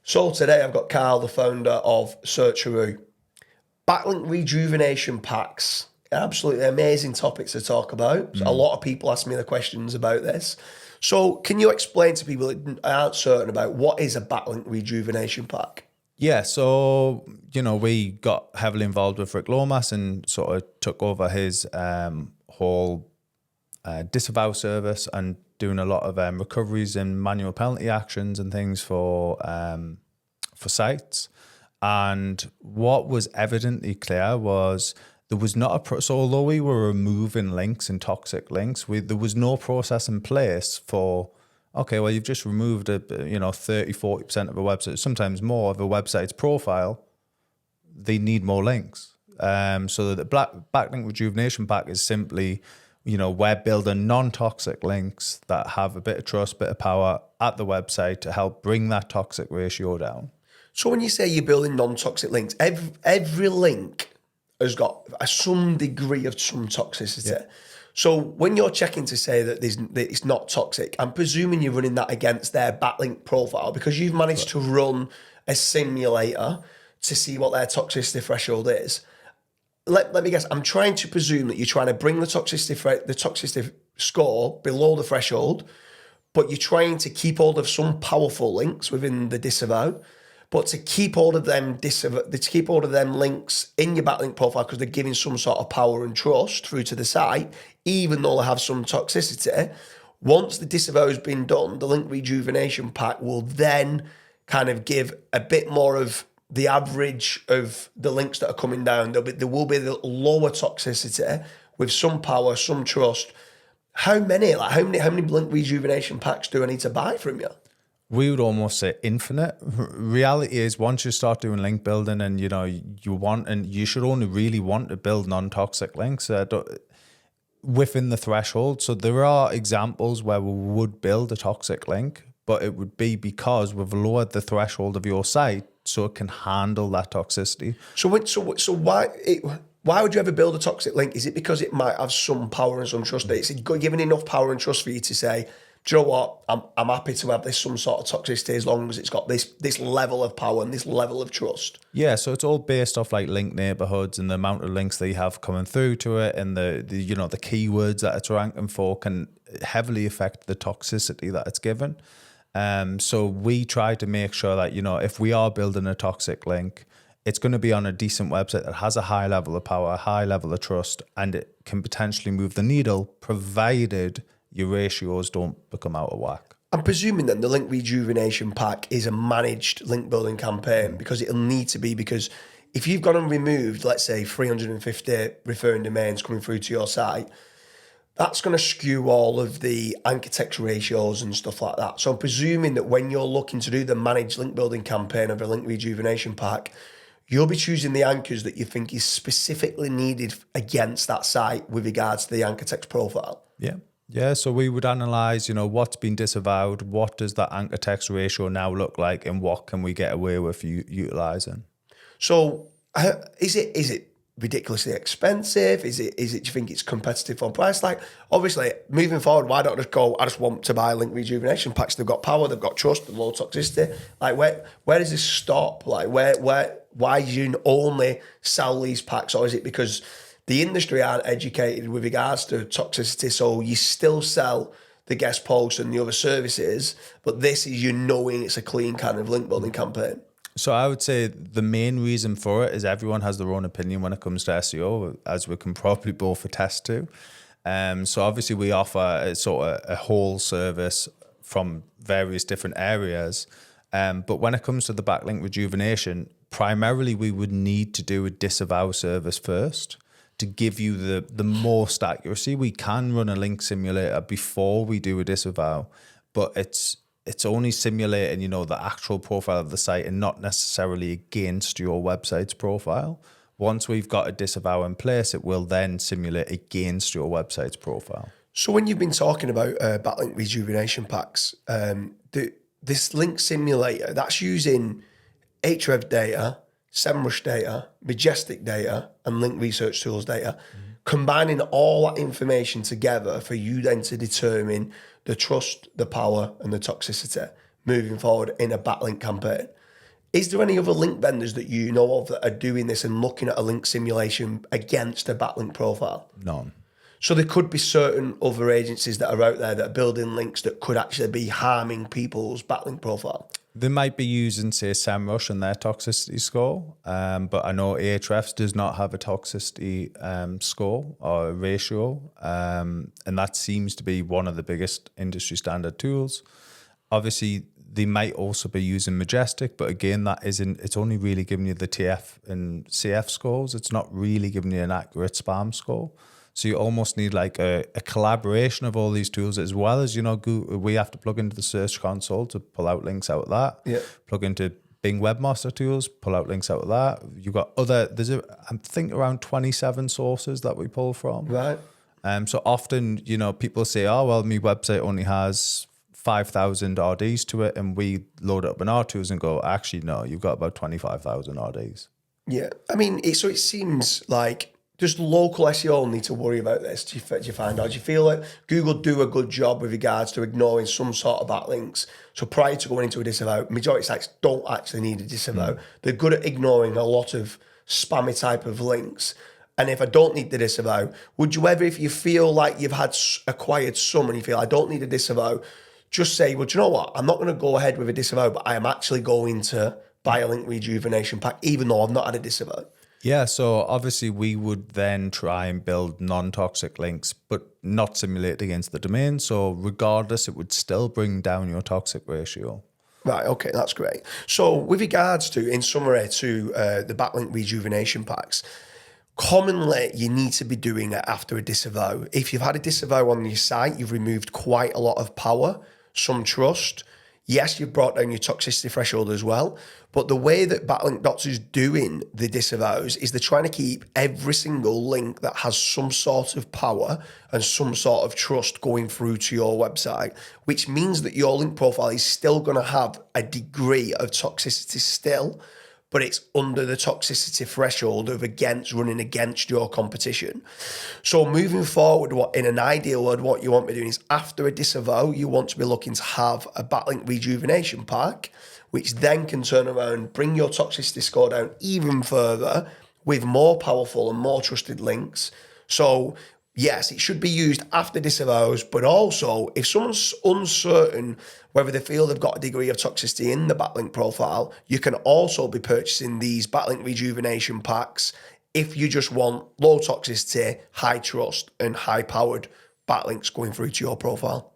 So today I've got Karl, the founder of Searcharoo. Backlink Rejuvenation Packs. Absolutely amazing topics to talk about. A lot of people ask me the questions about this. So can you explain to people that aren't certain about what is a Backlink Rejuvenation Pack? Yeah, so, we got heavily involved with Rick Lomas and sort of took over his whole disavow service and doing a lot of recoveries and manual penalty actions and things for sites. And what was evidently clear was there was not so although we were removing links and toxic links, there was no process in place for, okay, well, you've just removed 30-40% of a website, sometimes more of a website's profile. They need more links. So the Backlink Rejuvenation Pack is simply, we're building non-toxic links that have a bit of trust, bit of power at the website to help bring that toxic ratio down. So when you say you're building non-toxic links, every link has got some degree of some toxicity. Yeah. So when you're checking to say that it's not toxic, I'm presuming you're running that against their backlink profile because you've managed to run a simulator to see what their toxicity threshold is. Let me guess. I'm trying to presume that you're trying to bring the toxicity score below the threshold, but you're trying to keep hold of some powerful links within the disavow. But to keep hold of them links in your backlink profile because they're giving some sort of power and trust through to the site, even though they have some toxicity. Once the disavow has been done, the link rejuvenation pack will then kind of give a bit more of the average of the links that are coming down. There will be the lower toxicity with some power, some trust. How many link rejuvenation packs do I need to buy from you? We would almost say infinite. Reality is once you start doing link building and you should only really want to build non-toxic links within the threshold. So there are examples where we would build a toxic link, but it would be because we've lowered the threshold of your site so it can handle that toxicity. So why would you ever build a toxic link? Is it because it might have some power and some trust? Is it giving enough power and trust for you to say, do you know what? I'm happy to have this some sort of toxicity as long as it's got this level of power and this level of trust. Yeah, so it's all based off like link neighborhoods and the amount of links that you have coming through to it, and the keywords that it's ranking for can heavily affect the toxicity that it's given. So we try to make sure that if we are building a toxic link, it's going to be on a decent website that has a high level of power, a high level of trust, and it can potentially move the needle, provided your ratios don't become out of whack. I'm presuming then the link rejuvenation pack is a managed link building campaign because it'll need to be, because if you've gone and removed, let's say 350 referring domains coming through to your site, that's going to skew all of the anchor text ratios and stuff like that. So I'm presuming that when you're looking to do the managed link building campaign of a link rejuvenation pack, you'll be choosing the anchors that you think is specifically needed against that site with regards to the anchor text profile. Yeah, so we would analyse, what's been disavowed, what does that anchor text ratio now look like, and what can we get away with utilising. So is it ridiculously expensive? Is it? Do you think it's competitive on price? Like, obviously, moving forward, why don't I just go, I just want to buy link rejuvenation packs. They've got power, they've got trust, low toxicity. Like, where does this stop? Like, why do you only sell these packs? Or is it because the industry aren't educated with regards to toxicity, so you still sell the guest posts and the other services, but this is knowing it's a clean kind of link building campaign? So I would say the main reason for it is everyone has their own opinion when it comes to SEO, as we can probably both attest to. So obviously we offer a whole service from various different areas. But when it comes to the backlink rejuvenation, primarily we would need to do a disavow service first to give you the most accuracy. We can run a link simulator before we do a disavow, but it's only simulating, the actual profile of the site and not necessarily against your website's profile. Once we've got a disavow in place, it will then simulate against your website's profile. So when you've been talking about backlink rejuvenation packs, this link simulator, that's using Ahrefs data, SEMrush data, Majestic data, and link research tools data, combining all that information together for you then to determine the trust, the power, and the toxicity moving forward in a backlink campaign. Is there any other link vendors that you know of that are doing this and looking at a link simulation against a backlink profile? None. So there could be certain other agencies that are out there that are building links that could actually be harming people's backlink profile. They might be using, say, SEMrush and their toxicity score, but I know Ahrefs does not have a toxicity score or ratio, and that seems to be one of the biggest industry standard tools. Obviously, they might also be using Majestic, but again, it's only really giving you the TF and CF scores. It's not really giving you an accurate spam score. So you almost need like a collaboration of all these tools, as well as, Google, we have to plug into the Search Console to pull out links out of that. Yeah. Plug into Bing Webmaster Tools, pull out links out of that. You've got I think around 27 sources that we pull from. Right. So often, people say, oh, well, my website only has 5,000 RDs to it, and we load it up in our tools and go, actually, no, you've got about 25,000 RDs. Yeah. I mean, it seems like, does local SEO need to worry about this? Do you find out? Do you feel like Google do a good job with regards to ignoring some sort of backlinks? So prior to going into a disavow, majority of sites don't actually need a disavow. They're good at ignoring a lot of spammy type of links. And if I don't need the disavow, would you ever, if you feel like you've acquired some and you feel I don't need a disavow, just say, well, do you know what? I'm not going to go ahead with a disavow, but I am actually going to buy a link rejuvenation pack, even though I've not had a disavow. Yeah, so obviously we would then try and build non-toxic links, but not simulate against the domain. So regardless, it would still bring down your toxic ratio. Right, okay, that's great. So with regards to, in summary, to the backlink rejuvenation packs, commonly you need to be doing it after a disavow. If you've had a disavow on your site, you've removed quite a lot of power, some trust. Yes, you've brought down your toxicity threshold as well, but the way that Backlink Dots is doing the disavows is they're trying to keep every single link that has some sort of power and some sort of trust going through to your website, which means that your link profile is still going to have a degree of toxicity still, but it's under the toxicity threshold of running against your competition. So moving forward, in an ideal world, what you want to be doing is after a disavow, you want to be looking to have a backlink rejuvenation pack, which then can turn around, bring your toxicity score down even further with more powerful and more trusted links. So yes, it should be used after disavows, but also if someone's uncertain whether they feel they've got a degree of toxicity in the backlink profile, you can also be purchasing these backlink rejuvenation packs if you just want low toxicity, high trust, and high powered backlinks going through to your profile.